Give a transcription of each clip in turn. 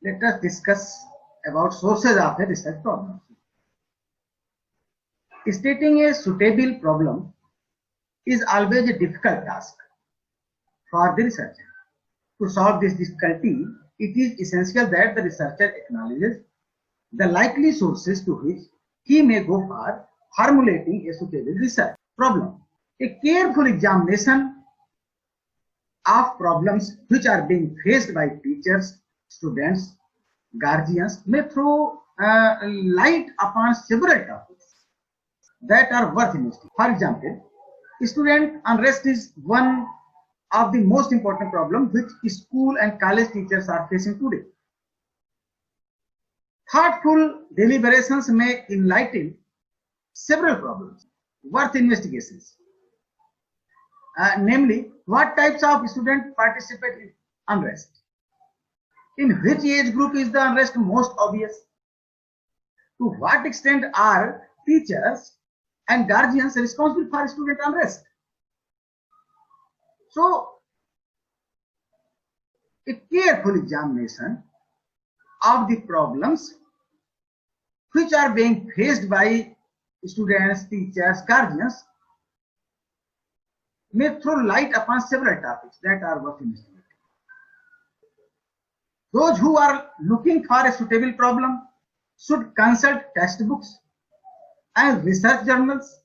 let us discuss about sources of a research problem. Stating a suitable problem is always a difficult task for the researcher. To solve this difficulty, it is essential that the researcher acknowledges the likely sources to which he may go for formulating a suitable research problem. A careful examination of problems which are being faced by teachers, students, guardians may throw light upon several topics that are worth investigating. For example, student unrest is one of the most important problems which school and college teachers are facing today. Thoughtful deliberations may enlighten several problems worth investigations. Namely, what types of students participate in unrest? In which age group is the unrest most obvious? To what extent are teachers and guardians responsible for student unrest? So, a careful examination of the problems which are being faced by students, teachers, guardians may throw light upon several topics that are worth investigating. Those who are looking for a suitable problem should consult textbooks and research journals.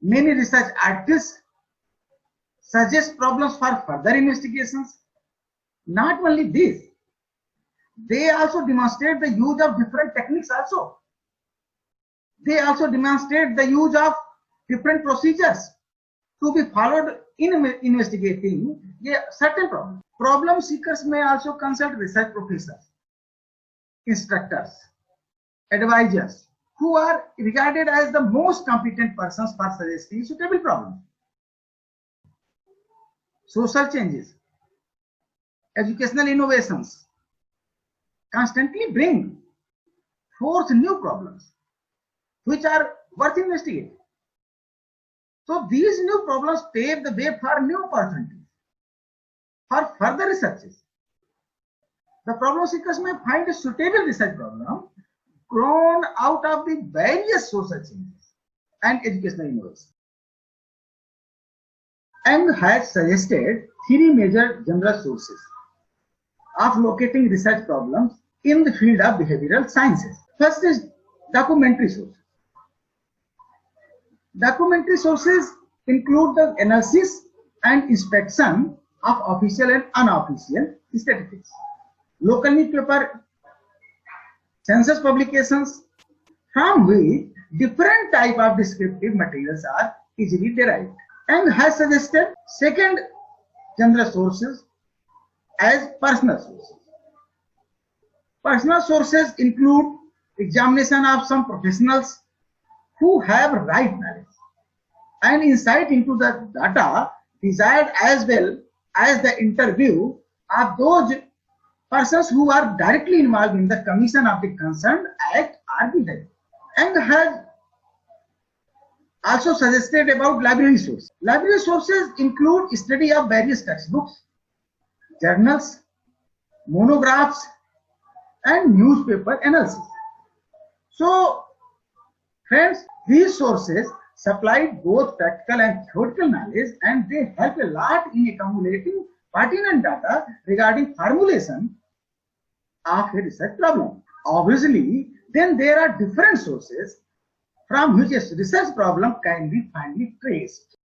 Many research articles suggest problems for further investigations. Not only this, they also demonstrate the use of different techniques also. They also demonstrate the use of different procedures to be followed in investigating a certain problem. Problem seekers may also consult research professors, instructors, advisors, who are regarded as the most competent persons for suggesting suitable problems. Social changes, educational innovations constantly bring forth new problems which are worth investigating. So these new problems pave the way for new opportunities for further researches. The problem seekers may find a suitable research problem grown out of the various social changes and educational innovations, and has suggested three major general sources of locating research problems in the field of behavioral sciences. First is documentary sources. Documentary sources include the analysis and inspection of official and unofficial statistics, local newspaper, census publications, from which different type of descriptive materials are easily derived, and has suggested second general sources as personal sources. Personal sources include examination of some professionals who have right knowledge and insight into the data desired, as well as the interview of those persons who are directly involved in the commission of the concerned act or behavior, and has also suggested about library sources. Library sources include study of various textbooks, journals, monographs, and newspaper analysis. So, friends, these sources supply both practical and theoretical knowledge, and they help a lot in accumulating pertinent data regarding formulation of a research problem. Obviously, then there are different sources from which a research problem can be finally traced.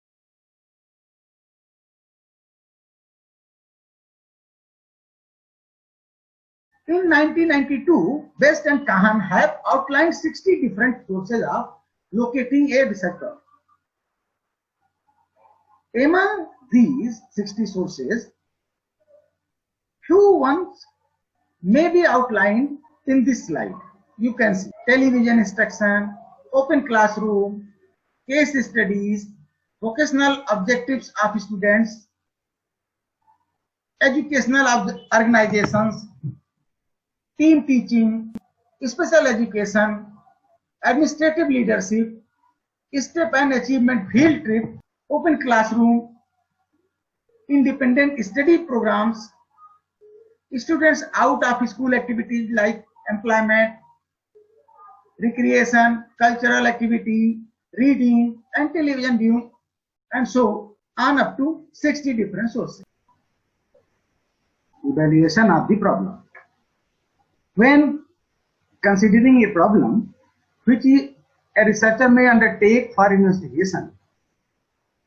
In 1992, Best and Kahan have outlined 60 different sources of locating a research problem. Among these 60 sources, few ones may be outlined in this slide. You can see television instruction, open classroom, case studies, vocational objectives of students, educational organizations, team teaching, special education, administrative leadership, step and achievement field trip, open classroom, independent study programs, students out of school activities like employment, recreation, cultural activity, reading, and television viewing, and so on up to 60 different sources. Evaluation of the problem. When considering a problem which a researcher may undertake for investigation,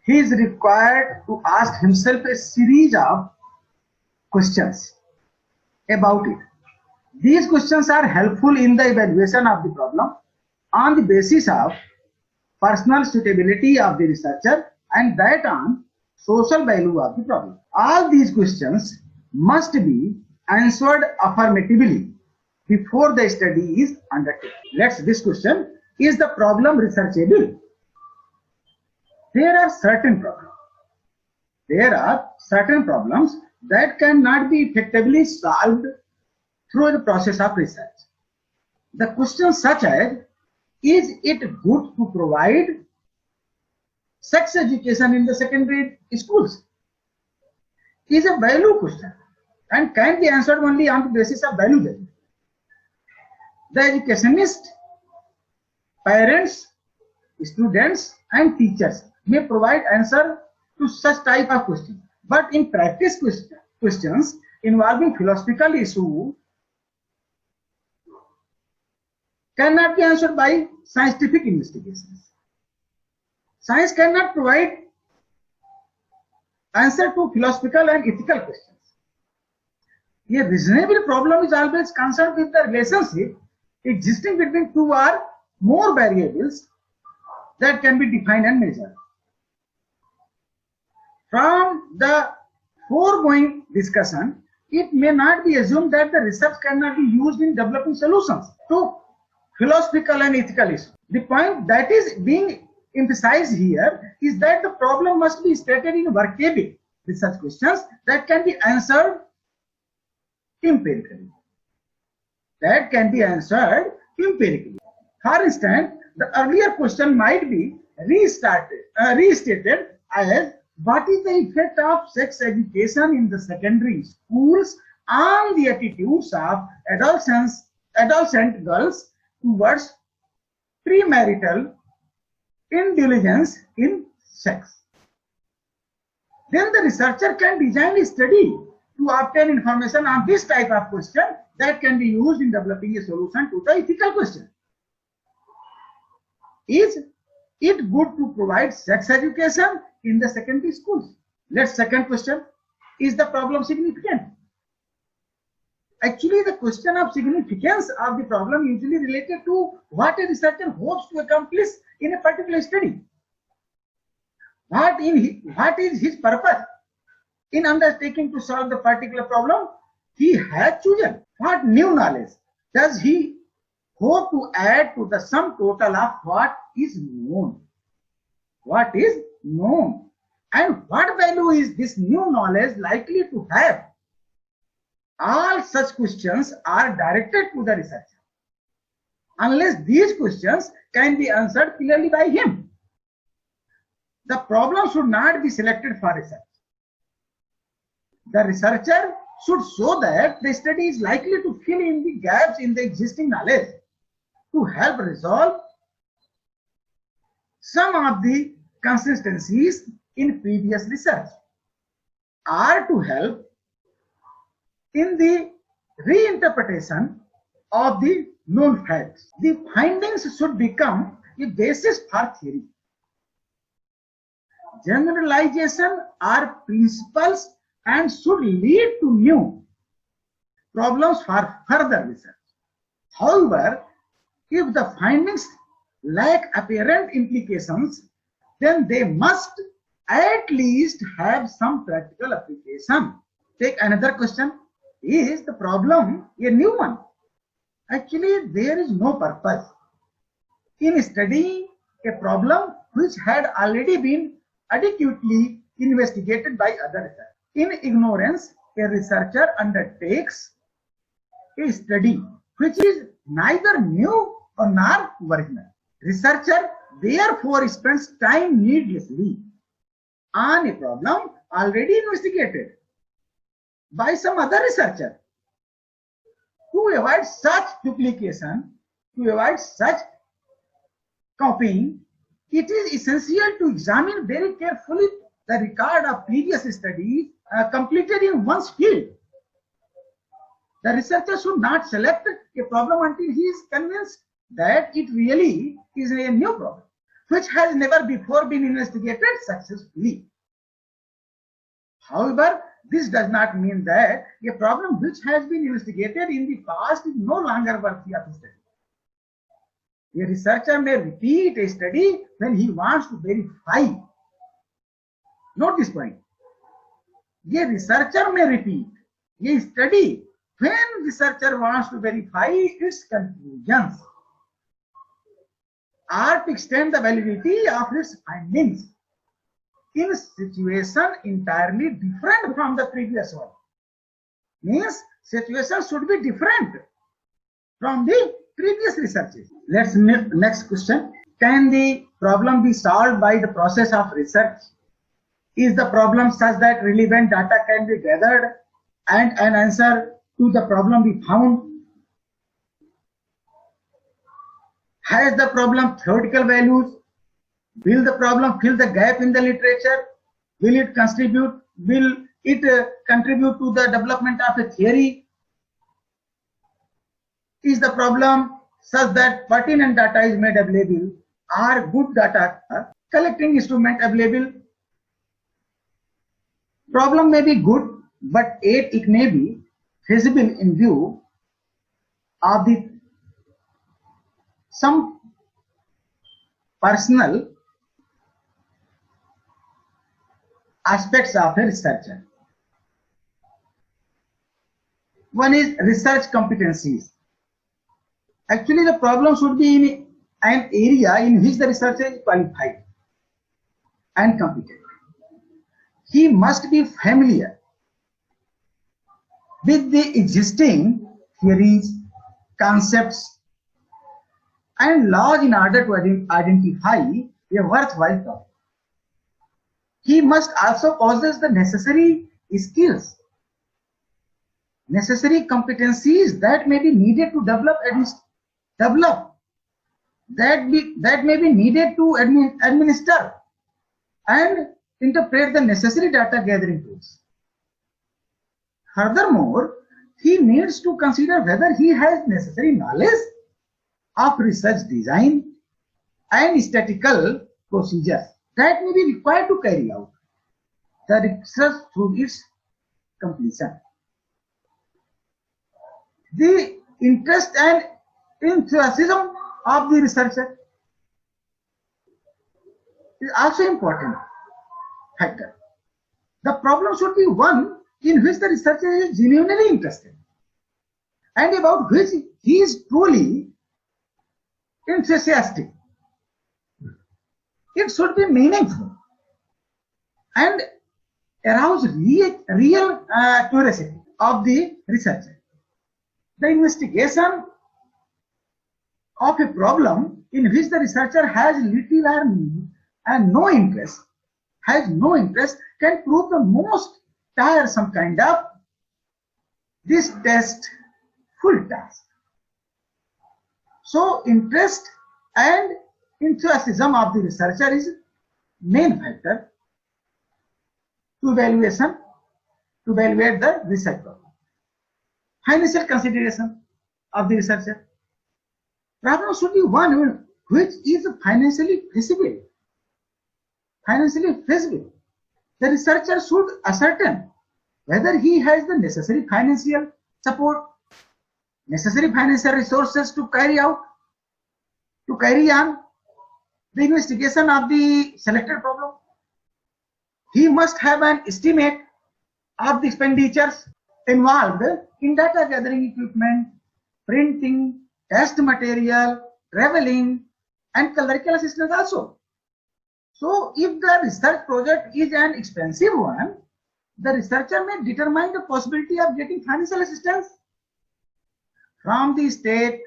he is required to ask himself a series of questions about it. These questions are helpful in the evaluation of the problem on the basis of personal suitability of the researcher and that on social value of the problem. All these questions must be answered affirmatively before the study is undertaken. Let's this question: is the problem researchable? There are certain problems that cannot be effectively solved through the process of research. The questions such as, is it good to provide sex education in the secondary schools, is a value question and can be answered only on the basis of value judgment. The educationist, parents, students and teachers may provide answer to such type of questions, but in practice questions involving philosophical issue cannot be answered by scientific investigations. Science cannot provide answer to philosophical and ethical questions. A reasonable problem is always concerned with the relationship existing between two or more variables that can be defined and measured. From the foregoing discussion, it may not be assumed that the research cannot be used in developing solutions to philosophical and ethical issues. The point that is being emphasized here is that the problem must be stated in workable research questions that can be answered empirically. For instance, the earlier question might be restated as, what is the effect of sex education in the secondary schools on the attitudes of adolescent girls towards premarital indulgence in sex? Then the researcher can design a study to obtain information on this type of question that can be used in developing a solution to the ethical question. Is it good to provide sex education in the secondary schools? Let's second question: is the problem significant? Actually, the question of significance of the problem usually related to what a researcher hopes to accomplish in a particular study. What is his purpose in undertaking to solve the particular problem he has chosen? What new knowledge does he hope to add to the sum total of what is known? What is known? And what value is this new knowledge likely to have? All such questions are directed to the researcher, unless these questions can be answered clearly by him. The problem should not be selected for research. The researcher should show that the study is likely to fill in the gaps in the existing knowledge to help resolve some of the consistencies in previous research, or to help in the reinterpretation of the known facts. The findings should become a basis for theory. Generalization are principles and should lead to new problems for further research. However, if the findings lack apparent implications, then they must at least have some practical application. Take another question: is the problem a new one? Actually, there is no purpose in studying a problem which had already been adequately investigated by other researchers. In ignorance, a researcher undertakes a study which is neither new nor original. Researcher therefore spends time needlessly on a problem already investigated by some other researcher To avoid such duplication, to avoid such copying, it is essential to examine very carefully the record of previous studies completed in one's field. The researcher should not select a problem until he is convinced that it really is a new problem, which has never before been investigated successfully. However, this does not mean that a problem which has been investigated in the past is no longer worthy of study. A researcher may repeat a study when he wants to verify. Note this point. A researcher may repeat a study when researcher wants to verify its conclusions or to extend the validity of its findings in a situation entirely different from the previous one. Means situation should be different from the previous researches. Let's next question. Can the problem be solved by the process of research? Is the problem such that relevant data can be gathered and an answer to the problem be found? Has the problem theoretical values? Will the problem fill the gap in the literature? Will it contribute to the development of a theory? Is the problem such that pertinent data is made available? Are good data collecting instrument available? Problem may be good, but yet it may be feasible in view of some personal aspects of a researcher. One is research competencies. Actually, the problem should be in an area in which the researcher is qualified and competent. He must be familiar with the existing theories, concepts, and laws in order to identify a worthwhile topic. He must also possess the necessary skills, necessary competencies that may be needed to that may be needed to administer and interpret the necessary data gathering tools. Furthermore, he needs to consider whether he has necessary knowledge of research design and statistical procedures that may be required to carry out the research through its completion. The interest and enthusiasm of the researcher is also important factor. The problem should be one in which the researcher is genuinely interested and about which he is truly enthusiastic. It should be meaningful and arouse real curiosity of the researcher. The investigation of a problem in which the researcher has little and no interest can prove the most tiresome kind of distasteful task. So interest and enthusiasm of the researcher is main factor to evaluate the research problem. Financial consideration of the researcher. Problem should be one which is financially feasible. The researcher should ascertain whether he has the necessary financial support, necessary financial resources to carry on the investigation of the selected problem. He must have an estimate of the expenditures involved in data gathering equipment, printing, test material, traveling, and clerical assistance also. So if the research project is an expensive one, the researcher may determine the possibility of getting financial assistance from the state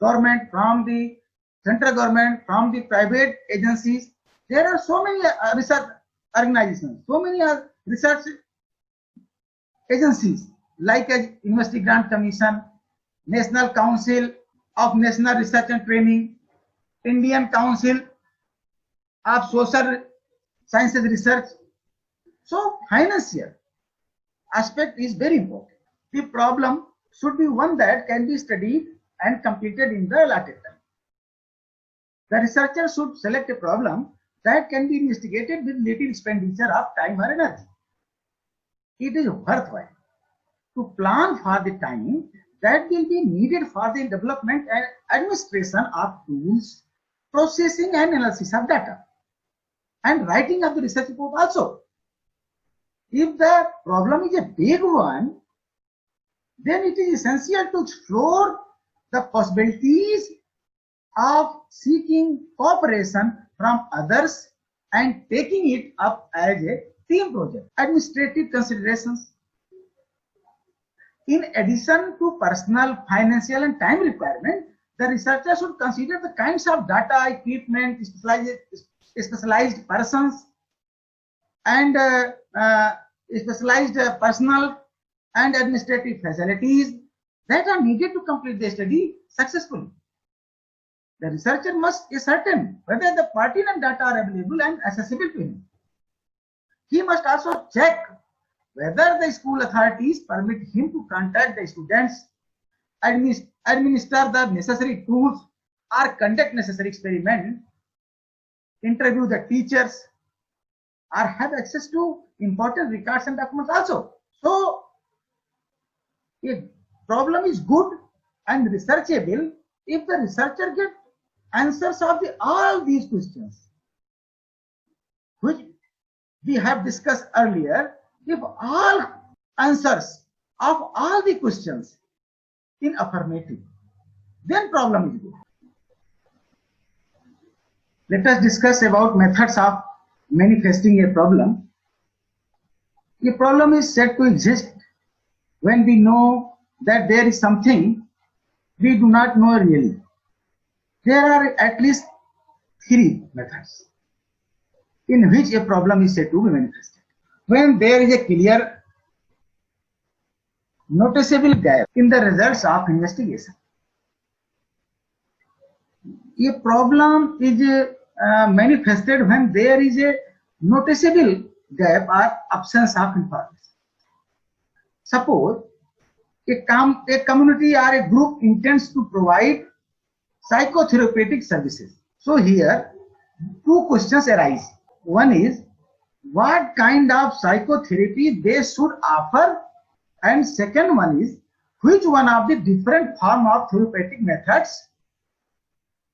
government, from the central government, from the private agencies. There are so many research organizations, so many research agencies like University Grant Commission, National Council of National Research and Training, Indian Council of Social Sciences Research. So financial aspect is very important. The problem should be one that can be studied and completed in the allotted time. The researcher should select a problem that can be investigated with little expenditure of time or energy. It is worthwhile to plan for the time that will be needed for the development and administration of tools, processing and analysis of data, and writing of the research report also. If the problem is a big one, then it is essential to explore the possibilities of seeking cooperation from others and taking it up as a team project. Administrative considerations. In addition to personal, financial and time requirement, the researcher should consider the kinds of data, equipment, specialized persons and specialized personal and administrative facilities that are needed to complete the study successfully. The researcher must ascertain whether the pertinent data are available and accessible to him. He must also check whether the school authorities permit him to contact the students, administer the necessary tools, or conduct necessary experiments, interview the teachers, or have access to important records and documents also. So, a problem is good and researchable if the researcher gets answers of all these questions, which we have discussed earlier. If all answers of all the questions in affirmative, then problem is good. Let us discuss about methods of manifesting a problem. A problem is said to exist when we know that there is something we do not know really. There are at least 3 methods in which a problem is said to be manifested. When there is a clear, noticeable gap in the results of investigation. A problem is manifested when there is a noticeable gap or absence of information. Suppose a community or a group intends to provide psychotherapeutic services. So here 2 questions arise. One is what kind of psychotherapy they should offer, and second one is which one of the different form of therapeutic methods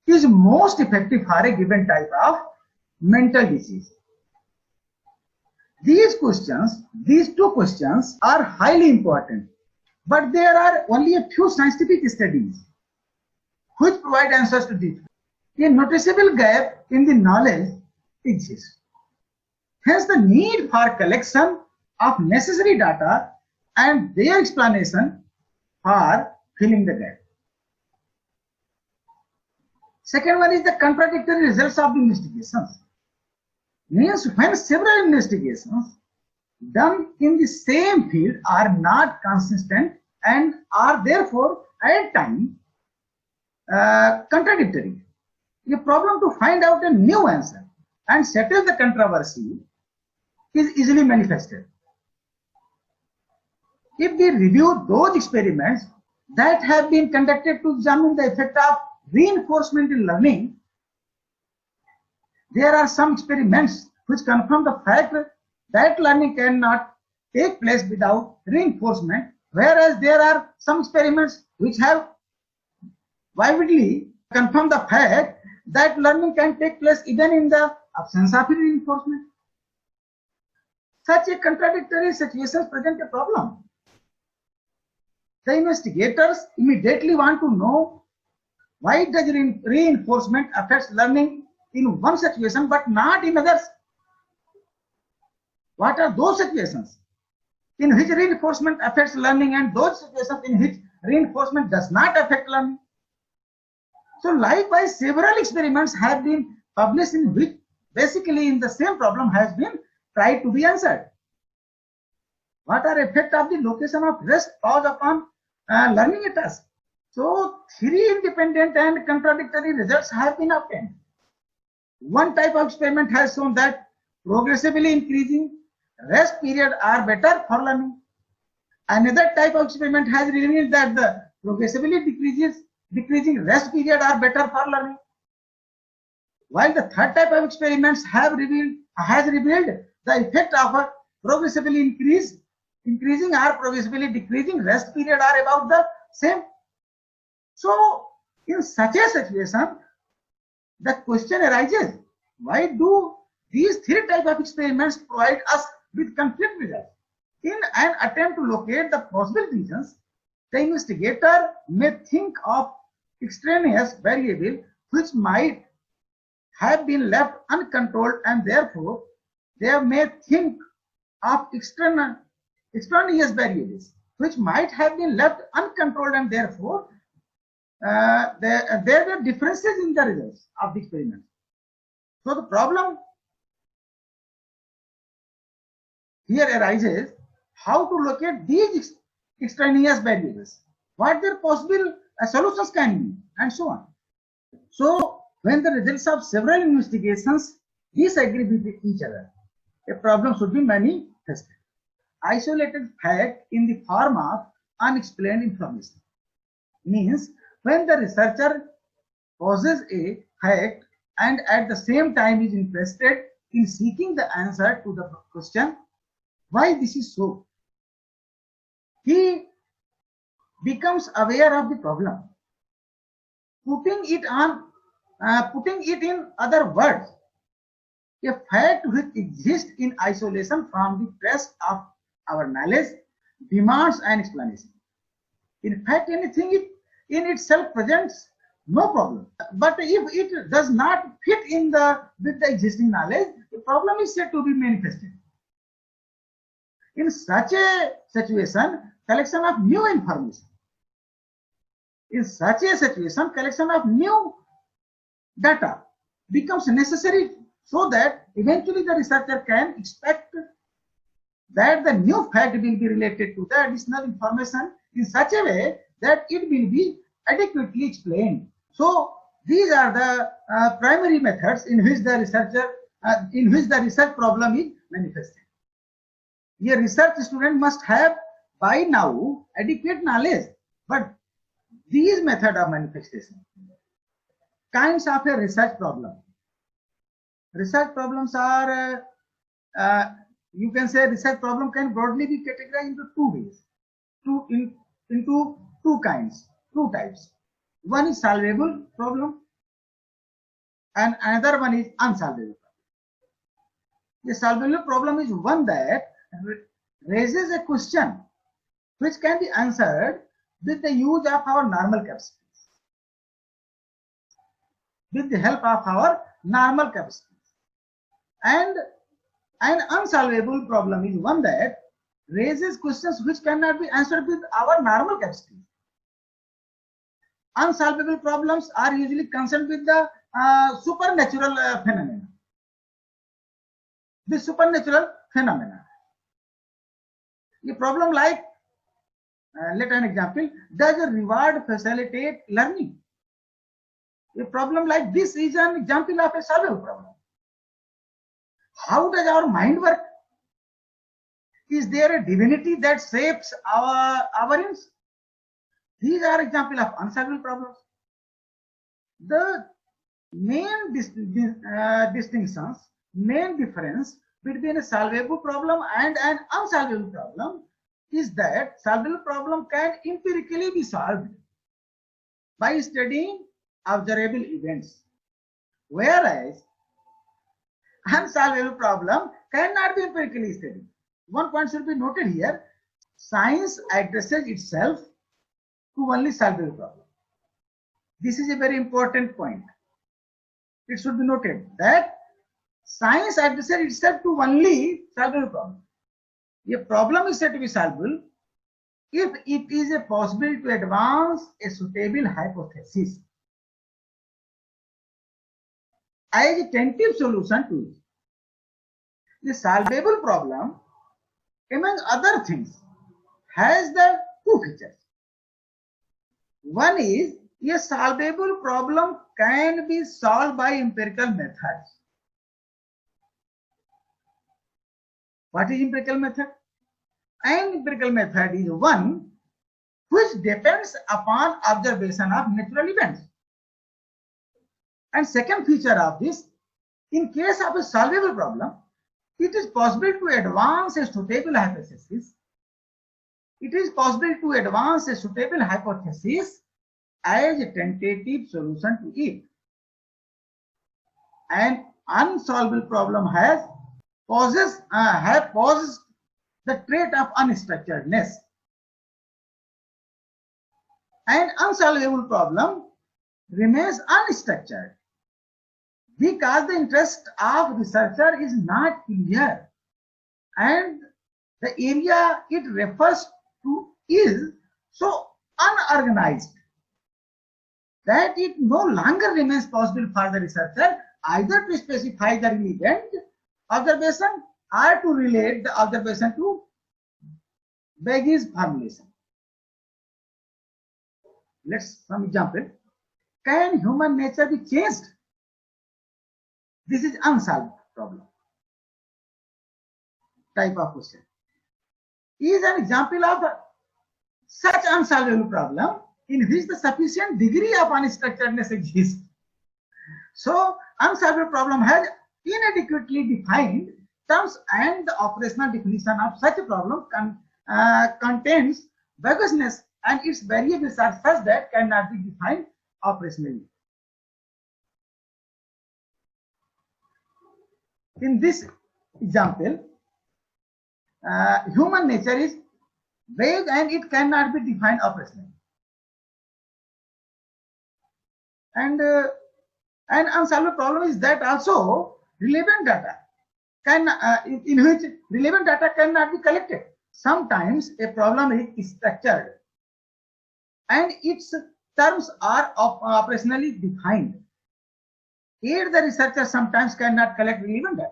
is most effective for a given type of mental disease. These 2 questions are highly important, but there are only a few scientific studies which provide answers to these. A noticeable gap in the knowledge exists. Hence, the need for collection of necessary data and their explanation for filling the gap. Second one is the contradictory results of the investigations. Means when several investigations done in the same field are not consistent and are therefore at times contradictory. A problem to find out a new answer and settle the controversy is easily manifested. If we review those experiments that have been conducted to examine the effect of reinforcement in learning, there are some experiments which confirm the fact that learning cannot take place without reinforcement, whereas there are some experiments which have vividly confirmed the fact that learning can take place even in the absence of reinforcement. Such a contradictory situation present a problem. The investigators immediately want to know why does reinforcement affects learning in one situation but not in others. What are those situations in which reinforcement affects learning and those situations in which reinforcement does not affect learning? So likewise, several experiments have been published in which basically in the same problem has been tried to be answered. What are effect of the location of rest pause upon learning a task? So three independent and contradictory results have been obtained. One type of experiment has shown that progressively increasing rest period are better for learning. Another type of experiment has revealed that the progressively decreasing rest period are better for learning. While the third type of experiments has revealed the effect of a progressively increasing or progressively decreasing rest period are about the same. So in such a situation, the question arises, why do these three types of experiments provide us with conflict results? In an attempt to locate the possible reasons, the investigator may think of extraneous variables which might have been left uncontrolled, and therefore they may think of extraneous variables which might have been left uncontrolled, and therefore there were differences in the results of the experiment. So the problem here arises, how to locate these extraneous variables, what their possible solutions can be, and so on. So when the results of several investigations disagree with each other, a problem should be manifested. Isolated fact in the form of unexplained information means when the researcher poses a fact and at the same time is interested in seeking the answer to the question why this is so, he becomes aware of the problem. Putting it in other words, a fact which exists in isolation from the rest of our knowledge demands an explanation. In fact, anything in itself presents no problem. But if it does not fit with the existing knowledge, the problem is said to be manifested. In such a situation, collection of new information. In such a situation, collection of new data becomes necessary so that eventually the researcher can expect that the new fact will be related to the additional information in such a way that it will be adequately explained. So these are the primary methods in which the research problem is manifested. A research student must have by now adequate knowledge, but these methods of manifestation, kinds of a research problem. Research problems are, you can say research problem can broadly be categorized into two ways, into two types. One is solvable problem and another one is unsolvable problem. The solvable problem is one that raises a question which can be answered with the use of our normal capacities. With the help of our normal capacities. And an unsolvable problem is one that raises questions which cannot be answered with our normal capacities. Unsolvable problems are usually concerned with the supernatural phenomena. The supernatural phenomena. A problem like, let an example, does a reward facilitate learning? A problem like this is an example of a solvable problem. How does our mind work? Is there a divinity that shapes our aims? These are examples of unsolvable problems. The main distinctions, main difference between a solvable problem and an unsolvable problem is that solvable problem can empirically be solved by studying observable events, whereas unsolvable problem cannot be empirically studied. One point should be noted here, science addresses itself to only solvable problem. This is a very important point. It should be noted that science addresses itself to only solvable problem. A problem is said to be solvable if it is possible to advance a suitable hypothesis as a tentative solution to it. The solvable problem, among other things, has the two features. One is a solvable problem can be solved by empirical methods. What is empirical method? An empirical method is one which depends upon observation of natural events. And second feature of this, in case of a solvable problem, it is possible to advance a suitable hypothesis. It is possible to advance a suitable hypothesis as a tentative solution to it. An unsolvable problem possesses the trait of unstructuredness. An unsolvable problem remains unstructured because the interest of researcher is not clear and the area it refers to is so unorganized that it no longer remains possible for the researcher either to specify the relevant observation or to relate the observation to Bagg's formulation. Let's some example. Can human nature be changed? This is unsolved problem type of question. Is an example of such unsolvable problem in which the sufficient degree of unstructuredness exists. So unsolvable problem has inadequately defined terms and the operational definition of such a problem contains vagueness and its variables are such that cannot be defined operationally. In this example, human nature is vague and it cannot be defined operationally. And an unsolvable problem is that also relevant data in which relevant data cannot be collected. Sometimes a problem is structured and its terms are operationally defined. Yet the researcher sometimes cannot collect relevant data.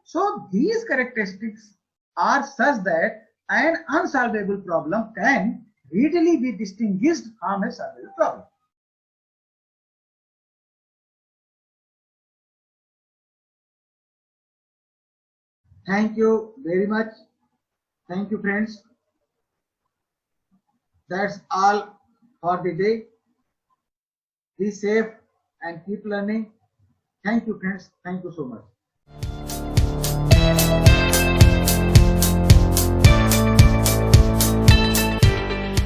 So these characteristics are such that an unsolvable problem can readily be distinguished from a solvable problem. Thank you very much. Thank you, friends. That's all for the day. Be safe and keep learning. Thank you, friends. Thank you so much.